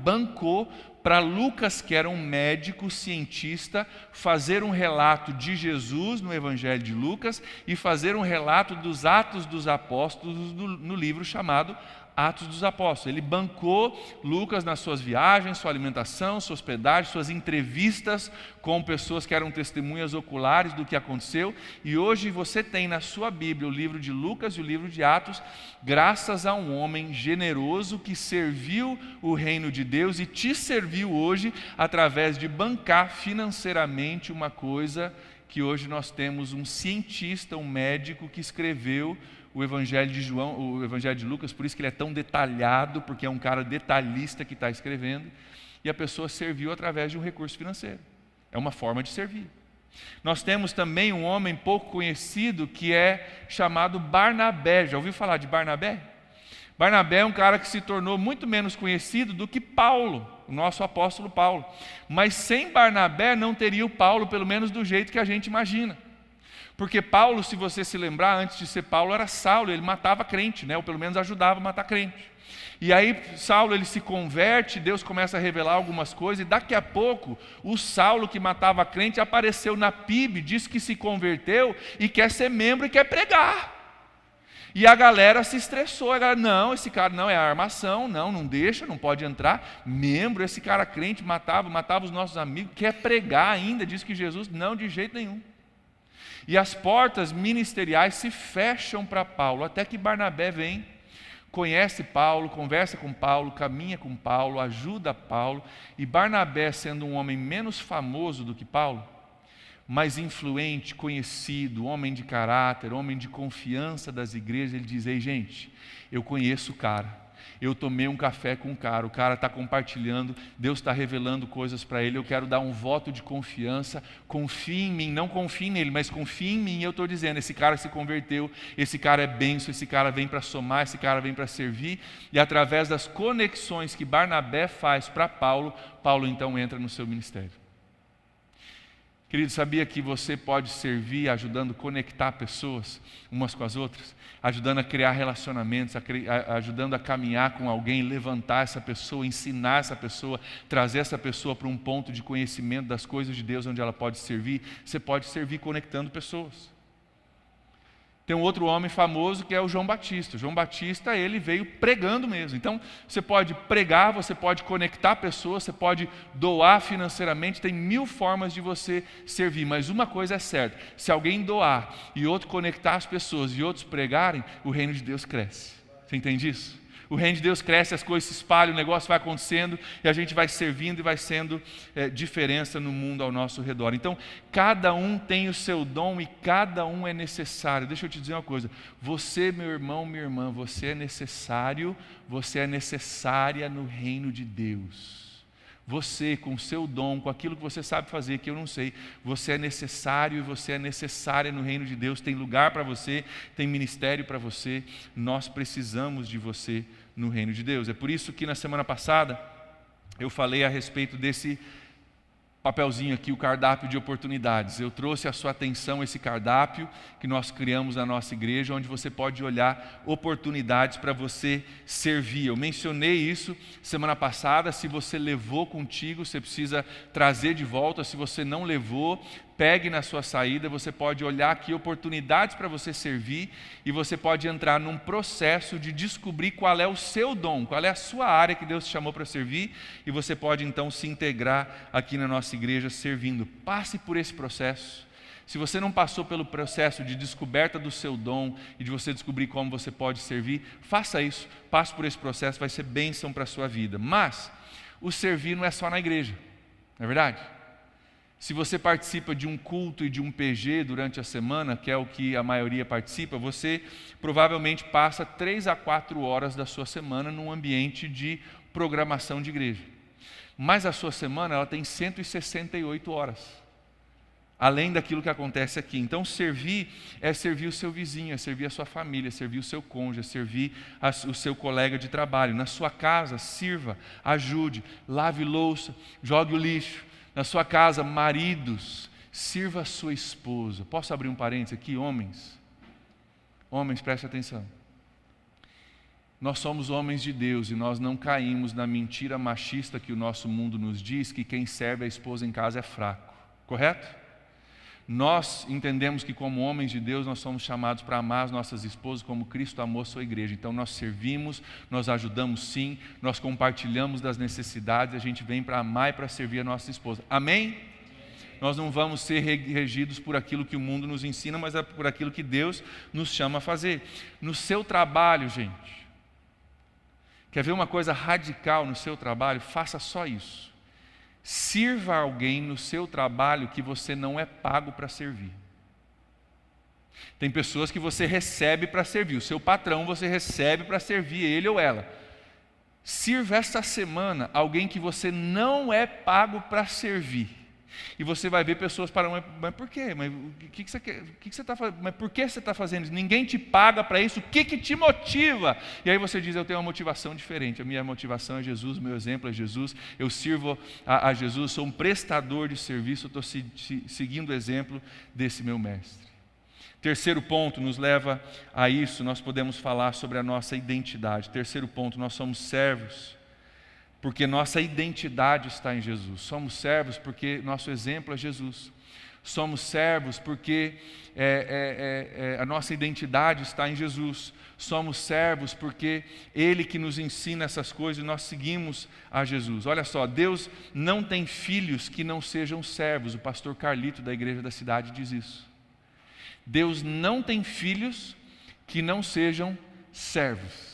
bancou para Lucas, que era um médico, cientista, fazer um relato de Jesus no Evangelho de Lucas e fazer um relato dos Atos dos Apóstolos no livro chamado Atos dos Apóstolos. Ele bancou Lucas nas suas viagens, sua alimentação, sua hospedagem, suas entrevistas com pessoas que eram testemunhas oculares do que aconteceu. E hoje você tem na sua Bíblia o livro de Lucas e o livro de Atos, graças a um homem generoso que serviu o reino de Deus e te serviu hoje através de bancar financeiramente uma coisa que hoje nós temos um cientista, um médico que escreveu o Evangelho de João, o Evangelho de Lucas, por isso que ele é tão detalhado, porque é um cara detalhista que está escrevendo, e a pessoa serviu através de um recurso financeiro. É uma forma de servir. Nós temos também um homem pouco conhecido que é chamado Barnabé. Já ouviu falar de Barnabé? Barnabé é um cara que se tornou muito menos conhecido do que Paulo, o nosso apóstolo Paulo. Mas sem Barnabé não teria o Paulo, pelo menos do jeito que a gente imagina. Porque Paulo, se você se lembrar, antes de ser Paulo, era Saulo, ele matava crente, né? Ou pelo menos ajudava a matar crente. E aí Saulo ele se converte, Deus começa a revelar algumas coisas, e daqui a pouco o Saulo que matava crente apareceu na PIB, disse que se converteu e quer ser membro e quer pregar. E a galera se estressou, a galera, não, esse cara não é armação, não deixa, não pode entrar, membro, esse cara crente matava os nossos amigos, quer pregar ainda, diz que Jesus, não, de jeito nenhum. E as portas ministeriais se fecham para Paulo, até que Barnabé vem, conhece Paulo, conversa com Paulo, caminha com Paulo, ajuda Paulo, e Barnabé, sendo um homem menos famoso do que Paulo, mais influente, conhecido, homem de caráter, homem de confiança das igrejas, ele diz: ei gente, eu conheço o cara, eu tomei um café com o cara está compartilhando, Deus está revelando coisas para ele, eu quero dar um voto de confiança, confie em mim, não confie nele, mas confie em mim, eu estou dizendo, esse cara se converteu, esse cara é bênção, esse cara vem para somar, esse cara vem para servir, e através das conexões que Barnabé faz para Paulo, Paulo então entra no seu ministério. Querido, sabia que você pode servir ajudando a conectar pessoas umas com as outras? Ajudando a criar relacionamentos, ajudando a caminhar com alguém, levantar essa pessoa, ensinar essa pessoa, trazer essa pessoa para um ponto de conhecimento das coisas de Deus onde ela pode servir. Você pode servir conectando pessoas. Tem um outro homem famoso que é o João Batista. O João Batista, ele veio pregando mesmo. Então, você pode pregar, você pode conectar pessoas, você pode doar financeiramente, tem 1000 formas de você servir. Mas uma coisa é certa, se alguém doar e outro conectar as pessoas e outros pregarem, o reino de Deus cresce. Você entende isso? O reino de Deus cresce, as coisas se espalham, o negócio vai acontecendo e a gente vai servindo e vai sendo diferença no mundo ao nosso redor. Então, cada um tem o seu dom e cada um é necessário. Deixa eu te dizer uma coisa, você, meu irmão, minha irmã, você é necessário, você é necessária no reino de Deus. Você, com o seu dom, com aquilo que você sabe fazer, que eu não sei, você é necessário e você é necessária no reino de Deus, tem lugar para você, tem ministério para você, nós precisamos de você no reino de Deus. É por isso que na semana passada eu falei a respeito desse papelzinho aqui, o cardápio de oportunidades. Eu trouxe à sua atenção esse cardápio que nós criamos na nossa igreja, onde você pode olhar oportunidades para você servir. Eu mencionei isso semana passada. Se você levou contigo, você precisa trazer de volta. Se você não levou, pegue na sua saída. Você pode olhar aqui oportunidades para você servir e você pode entrar num processo de descobrir qual é o seu dom, qual é a sua área que Deus te chamou para servir, e você pode então se integrar aqui na nossa igreja servindo. Passe por esse processo. Se você não passou pelo processo de descoberta do seu dom e de você descobrir como você pode servir, faça isso, passe por esse processo, vai ser bênção para a sua vida. Mas o servir não é só na igreja, não é verdade? Se você participa de um culto e de um PG durante a semana, que é o que a maioria participa, você provavelmente passa 3 a 4 horas da sua semana num ambiente de programação de igreja. Mas a sua semana ela tem 168 horas, além daquilo que acontece aqui. Então servir é servir o seu vizinho, é servir a sua família, é servir o seu cônjuge, é servir o seu colega de trabalho. Na sua casa, sirva, ajude, lave louça, jogue o lixo. Na sua casa, maridos, sirva a sua esposa. Posso abrir um parênteses aqui, homens? Homens, preste atenção. Nós somos homens de Deus e nós não caímos na mentira machista que o nosso mundo nos diz, que quem serve a esposa em casa é fraco. Correto? Nós entendemos que como homens de Deus nós somos chamados para amar as nossas esposas como Cristo amou a sua igreja. Então nós servimos, nós ajudamos sim, nós compartilhamos das necessidades, a gente vem para amar e para servir a nossa esposa. Amém? Nós não vamos ser regidos por aquilo que o mundo nos ensina, mas é por aquilo que Deus nos chama a fazer. No seu trabalho, gente, quer ver uma coisa radical no seu trabalho? Faça só isso. Sirva alguém no seu trabalho que você não é pago para servir. Tem pessoas que você recebe para servir, o seu patrão você recebe para servir ele ou ela. Sirva essa semana alguém que você não é pago para servir. E você vai ver pessoas parando, mas por quê? Mas o que você quer? O que você está fazendo? Mas por que você está fazendo isso? Ninguém te paga para isso. O que te motiva? E aí você diz, eu tenho uma motivação diferente. A minha motivação é Jesus, o meu exemplo é Jesus. Eu sirvo a Jesus, sou um prestador de serviço, eu estou seguindo o exemplo desse meu mestre. Terceiro ponto nos leva a isso, nós podemos falar sobre a nossa identidade. Terceiro ponto, nós somos servos, porque nossa identidade está em Jesus. Somos servos porque nosso exemplo é Jesus. Somos servos porque a nossa identidade está em Jesus. Somos servos porque Ele que nos ensina essas coisas e nós seguimos a Jesus. Olha só, Deus não tem filhos que não sejam servos. O pastor Carlito da Igreja da Cidade diz isso. Deus não tem filhos que não sejam servos.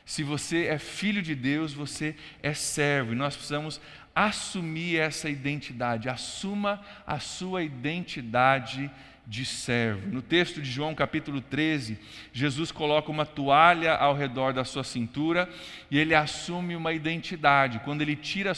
Se você é filho de Deus, você é servo. E nós precisamos assumir essa identidade. Assuma a sua identidade de servo. No texto de João capítulo 13, Jesus coloca uma toalha ao redor da sua cintura e ele assume uma identidade. Quando ele tira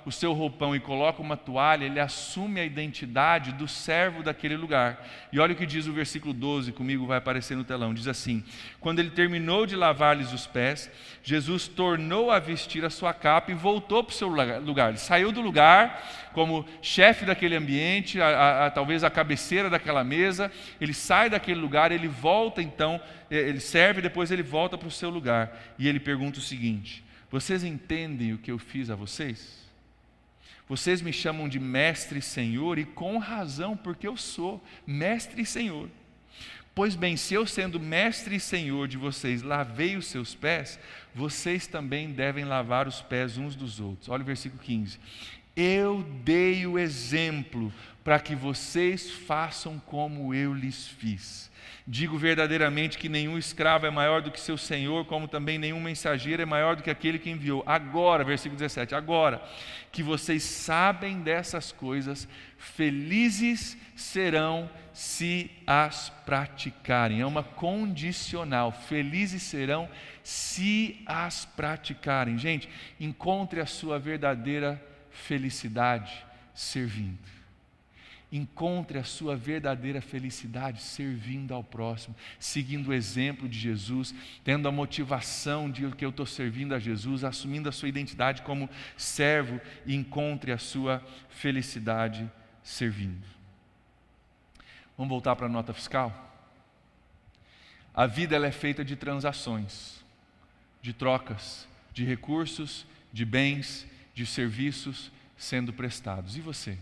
o seu roupão e coloca uma toalha, ele assume a identidade do servo daquele lugar. E olha o que diz o versículo 12, comigo vai aparecer no telão, diz assim: quando ele terminou de lavar-lhes os pés, Jesus tornou a vestir a sua capa e voltou para o seu lugar. Ele saiu do lugar como chefe daquele ambiente, talvez a cabeceira daquela mesa, ele sai daquele lugar, ele volta então, ele serve, depois ele volta para o seu lugar. E ele pergunta o seguinte: vocês entendem o que eu fiz a vocês? Vocês me chamam de mestre e senhor, e com razão, porque eu sou mestre e senhor. Pois bem, se eu sendo mestre e senhor de vocês lavei os seus pés, vocês também devem lavar os pés uns dos outros. Olha o versículo 15. Eu dei o exemplo para que vocês façam como eu lhes fiz. Digo verdadeiramente que nenhum escravo é maior do que seu senhor, como também nenhum mensageiro é maior do que aquele que enviou. Agora, versículo 17, agora que vocês sabem dessas coisas, felizes serão se as praticarem. É uma condicional. Felizes serão se as praticarem. Gente, encontre a sua verdadeira felicidade servindo. Encontre a sua verdadeira felicidade servindo ao próximo, seguindo o exemplo de Jesus, tendo a motivação de que eu estou servindo a Jesus, assumindo a sua identidade como servo, e encontre a sua felicidade servindo. Vamos voltar para a nota fiscal? A vida ela é feita de transações, de trocas, de recursos, de bens, de serviços sendo prestados. E você?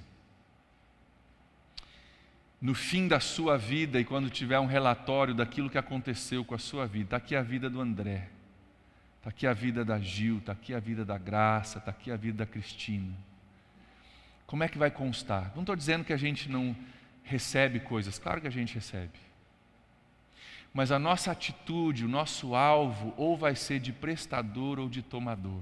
No fim da sua vida, e quando tiver um relatório daquilo que aconteceu com a sua vida, está aqui a vida do André, está aqui a vida da Gil, está aqui a vida da Graça, está aqui a vida da Cristina. Como é que vai constar? Não estou dizendo que a gente não recebe coisas, claro que a gente recebe. Mas a nossa atitude, o nosso alvo, ou vai ser de prestador ou de tomador.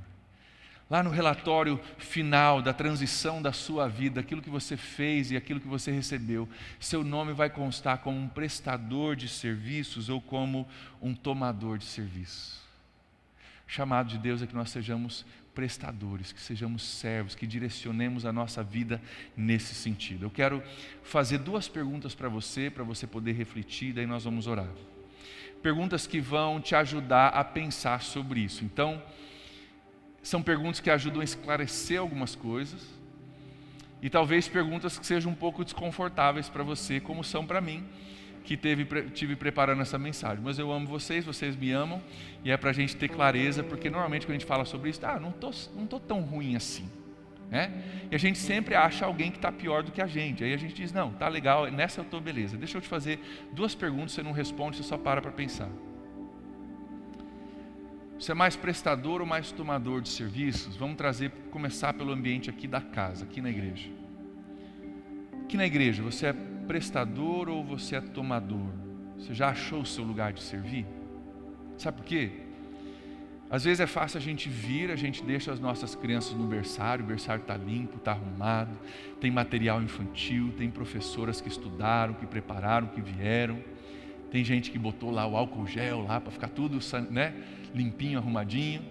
Lá no relatório final da transição da sua vida, aquilo que você fez e aquilo que você recebeu, seu nome vai constar como um prestador de serviços ou como um tomador de serviços. O chamado de Deus é que nós sejamos prestadores, que sejamos servos, que direcionemos a nossa vida nesse sentido. Eu quero fazer 2 perguntas para você poder refletir, daí nós vamos orar. Perguntas que vão te ajudar a pensar sobre isso. Então, são perguntas que ajudam a esclarecer algumas coisas e talvez perguntas que sejam um pouco desconfortáveis para você, como são para mim, que tive preparando essa mensagem. Mas eu amo vocês, vocês me amam, e é para a gente ter clareza, porque normalmente quando a gente fala sobre isso, não tô tão ruim assim, né? E a gente sempre acha alguém que está pior do que a gente. Aí a gente diz, não, tá legal, nessa eu estou beleza. Deixa eu te fazer 2 perguntas, você não responde, você só para pensar. Você é mais prestador ou mais tomador de serviços? Vamos começar pelo ambiente aqui da casa, aqui na igreja. Aqui na igreja, você é prestador ou você é tomador? Você já achou o seu lugar de servir? Sabe por quê? Às vezes é fácil a gente vir, a gente deixa as nossas crianças no berçário, o berçário está limpo, está arrumado, tem material infantil, tem professoras que estudaram, que prepararam, que vieram, tem gente que botou lá o álcool gel lá para ficar tudo, né, limpinho, arrumadinho.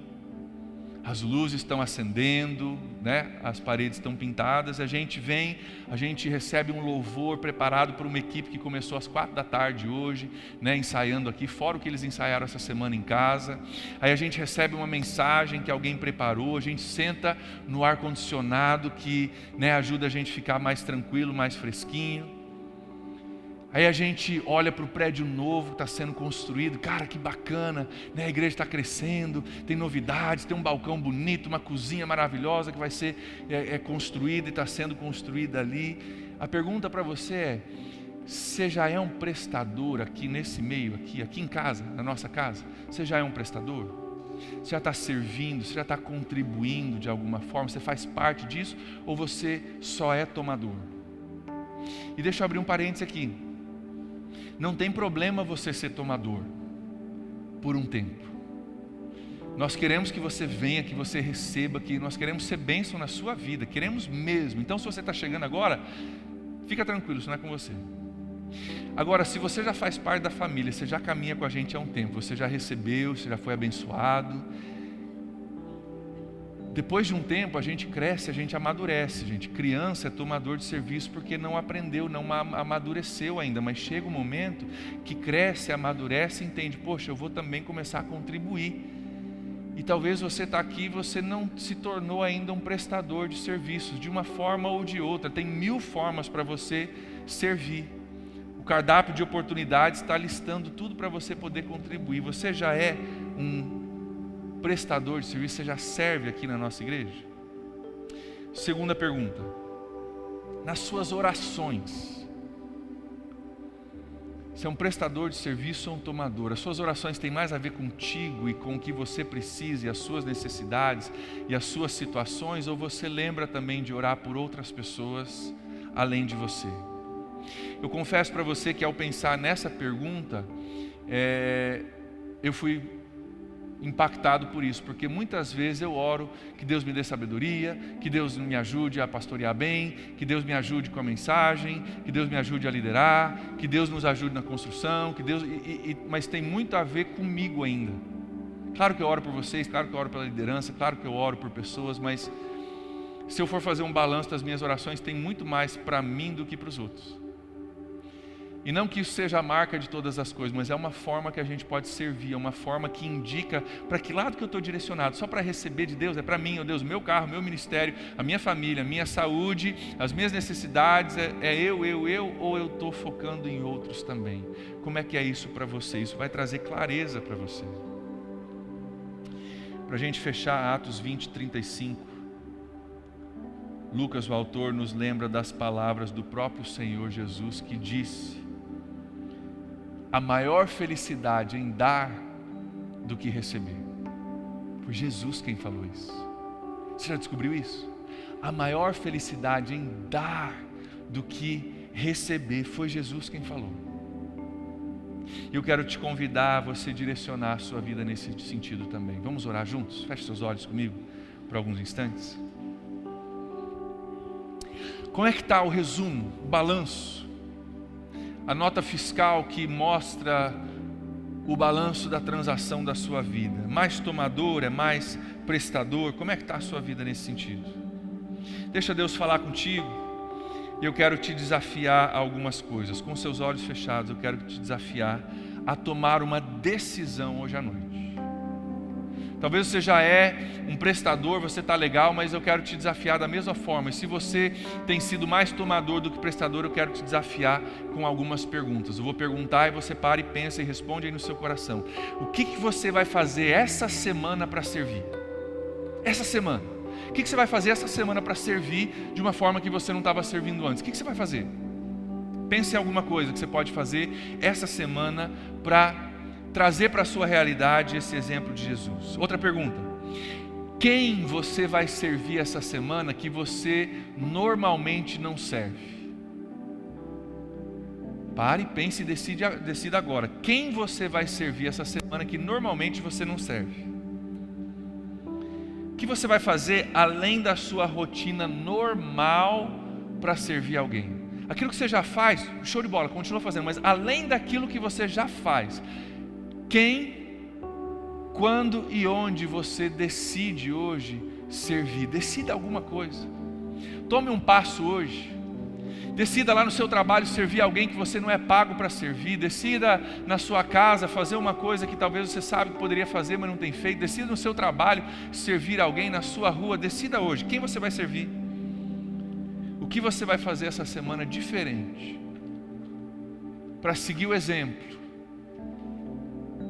As luzes estão acendendo, né? As paredes estão pintadas, a gente vem, a gente recebe um louvor preparado por uma equipe que começou às 4 da tarde hoje, né? Ensaiando aqui, fora o que eles ensaiaram essa semana em casa. Aí a gente recebe uma mensagem que alguém preparou, a gente senta no ar-condicionado que, né, ajuda a gente a ficar mais tranquilo, mais fresquinho. Aí a gente olha para o prédio novo que está sendo construído, cara, que bacana, né? A igreja está crescendo, tem novidades, tem um balcão bonito, uma cozinha maravilhosa que vai ser construída e está sendo construída ali. A pergunta para você é, você já é um prestador aqui nesse meio, aqui em casa, na nossa casa? Você já é um prestador? Você já está servindo, você já está contribuindo de alguma forma, você faz parte disso ou você só é tomador? E deixa eu abrir um parênteses aqui. Não tem problema você ser tomador por um tempo. Nós queremos que você venha, que você receba, que nós queremos ser bênção na sua vida, queremos mesmo. Então se você está chegando agora, fica tranquilo, isso não é com você. Agora, se você já faz parte da família, você já caminha com a gente há um tempo, você já recebeu, você já foi abençoado. Depois de um tempo a gente cresce, a gente amadurece, gente. Criança é tomador de serviço porque não aprendeu, não amadureceu ainda, mas chega um momento que cresce, amadurece e entende, poxa, eu vou também começar a contribuir. E talvez você está aqui e você não se tornou ainda um prestador de serviços, de uma forma ou de outra. Tem 1000 formas para você servir. O cardápio de oportunidades está listando tudo para você poder contribuir. Você já é um prestador de serviço, você já serve aqui na nossa igreja? Segunda pergunta, nas suas orações, você é um prestador de serviço ou um tomador? As suas orações têm mais a ver contigo e com o que você precisa e as suas necessidades e as suas situações, ou você lembra também de orar por outras pessoas além de você? Eu confesso para você que ao pensar nessa pergunta, eu fui impactado por isso, porque muitas vezes eu oro que Deus me dê sabedoria, que Deus me ajude a pastorear bem, que Deus me ajude com a mensagem, que Deus me ajude a liderar, que Deus nos ajude na construção, que Deus, mas tem muito a ver comigo ainda. Claro que eu oro por vocês, claro que eu oro pela liderança, claro que eu oro por pessoas, mas se eu for fazer um balanço das minhas orações, tem muito mais para mim do que para os outros. E não que isso seja a marca de todas as coisas, mas é uma forma que a gente pode servir, é uma forma que indica para que lado que eu estou direcionado. Só para receber de Deus, é para mim, ó Deus, o meu carro, o meu ministério, a minha família, a minha saúde, as minhas necessidades, eu, ou eu estou focando em outros também? Como é que é isso para você? Isso vai trazer clareza para você. Para a gente fechar Atos 20, 35, Lucas, o autor, nos lembra das palavras do próprio Senhor Jesus, que disse: a maior felicidade em dar do que receber. Foi Jesus quem falou isso. Você já descobriu isso? A maior felicidade em dar do que receber. Foi Jesus quem falou. E eu quero te convidar a você direcionar a sua vida nesse sentido também. Vamos orar juntos? Feche seus olhos comigo por alguns instantes. Como é que está o resumo, o balanço? A nota fiscal que mostra o balanço da transação da sua vida. Mais tomador, é mais prestador? Como é que está a sua vida nesse sentido? Deixa Deus falar contigo. E eu quero te desafiar a algumas coisas. Com seus olhos fechados, eu quero te desafiar a tomar uma decisão hoje à noite. Talvez você já é um prestador, você está legal, mas eu quero te desafiar da mesma forma. E se você tem sido mais tomador do que prestador, eu quero te desafiar com algumas perguntas. Eu vou perguntar e você para e pensa e responde aí no seu coração. O que você vai fazer essa semana para servir? Essa semana. O que você vai fazer essa semana para servir de uma forma que você não estava servindo antes? O que você vai fazer? Pense em alguma coisa que você pode fazer essa semana para trazer para a sua realidade esse exemplo de Jesus. Outra pergunta: quem você vai servir essa semana que você normalmente não serve? Pare, pense e decida agora. Quem você vai servir essa semana que normalmente você não serve? O que você vai fazer além da sua rotina normal para servir alguém? Aquilo que você já faz, show de bola, continua fazendo, mas além daquilo que você já faz, quem, quando e onde você decide hoje servir? Decida alguma coisa. Tome um passo hoje. Decida lá no seu trabalho servir alguém que você não é pago para servir. Decida na sua casa fazer uma coisa que talvez você sabe que poderia fazer, mas não tem feito. Decida no seu trabalho servir alguém, na sua rua. Decida hoje quem você vai servir. O que você vai fazer essa semana diferente para seguir o exemplo,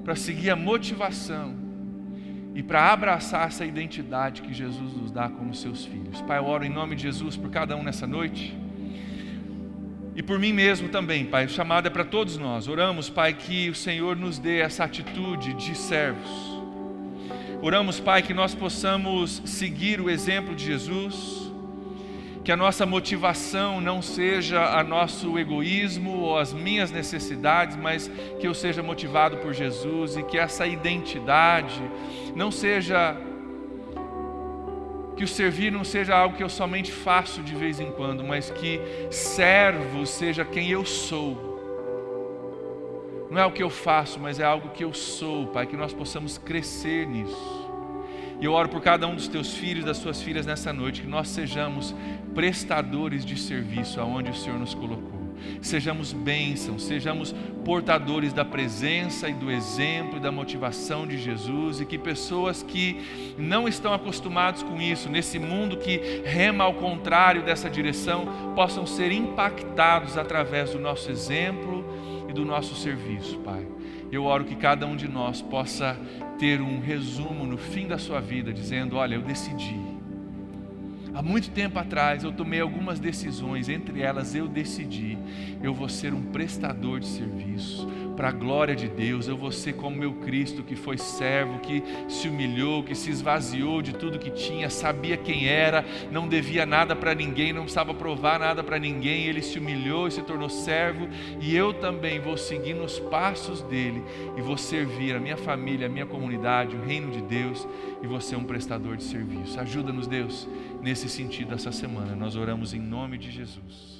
para seguir a motivação e para abraçar essa identidade que Jesus nos dá como seus filhos. Pai, eu oro em nome de Jesus por cada um nessa noite e por mim mesmo também, Pai. O chamado é para todos nós. Oramos, Pai, que o Senhor nos dê essa atitude de servos. Oramos, Pai, que nós possamos seguir o exemplo de Jesus, que a nossa motivação não seja o nosso egoísmo ou as minhas necessidades, mas que eu seja motivado por Jesus e que essa identidade não seja, que o servir não seja algo que eu somente faço de vez em quando, mas que servo seja quem eu sou. Não é o que eu faço, mas é algo que eu sou, Pai, que nós possamos crescer nisso. E eu oro por cada um dos teus filhos, das suas filhas nessa noite, que nós sejamos prestadores de serviço aonde o Senhor nos colocou. Sejamos bênçãos, sejamos portadores da presença e do exemplo e da motivação de Jesus, e que pessoas que não estão acostumados com isso, nesse mundo que rema ao contrário dessa direção, possam ser impactados através do nosso exemplo e do nosso serviço, Pai. Eu oro que cada um de nós possa ter um resumo no fim da sua vida, dizendo: olha, eu decidi. Há muito tempo atrás eu tomei algumas decisões, entre elas eu decidi, eu vou ser um prestador de serviço, para a glória de Deus. Eu vou ser como meu Cristo, que foi servo, que se humilhou, que se esvaziou de tudo que tinha, sabia quem era, não devia nada para ninguém, não precisava provar nada para ninguém, ele se humilhou e se tornou servo, e eu também vou seguir nos passos dele, e vou servir a minha família, a minha comunidade, o reino de Deus, e vou ser um prestador de serviço. Ajuda-nos, Deus, nesse sentido essa semana. Nós oramos em nome de Jesus.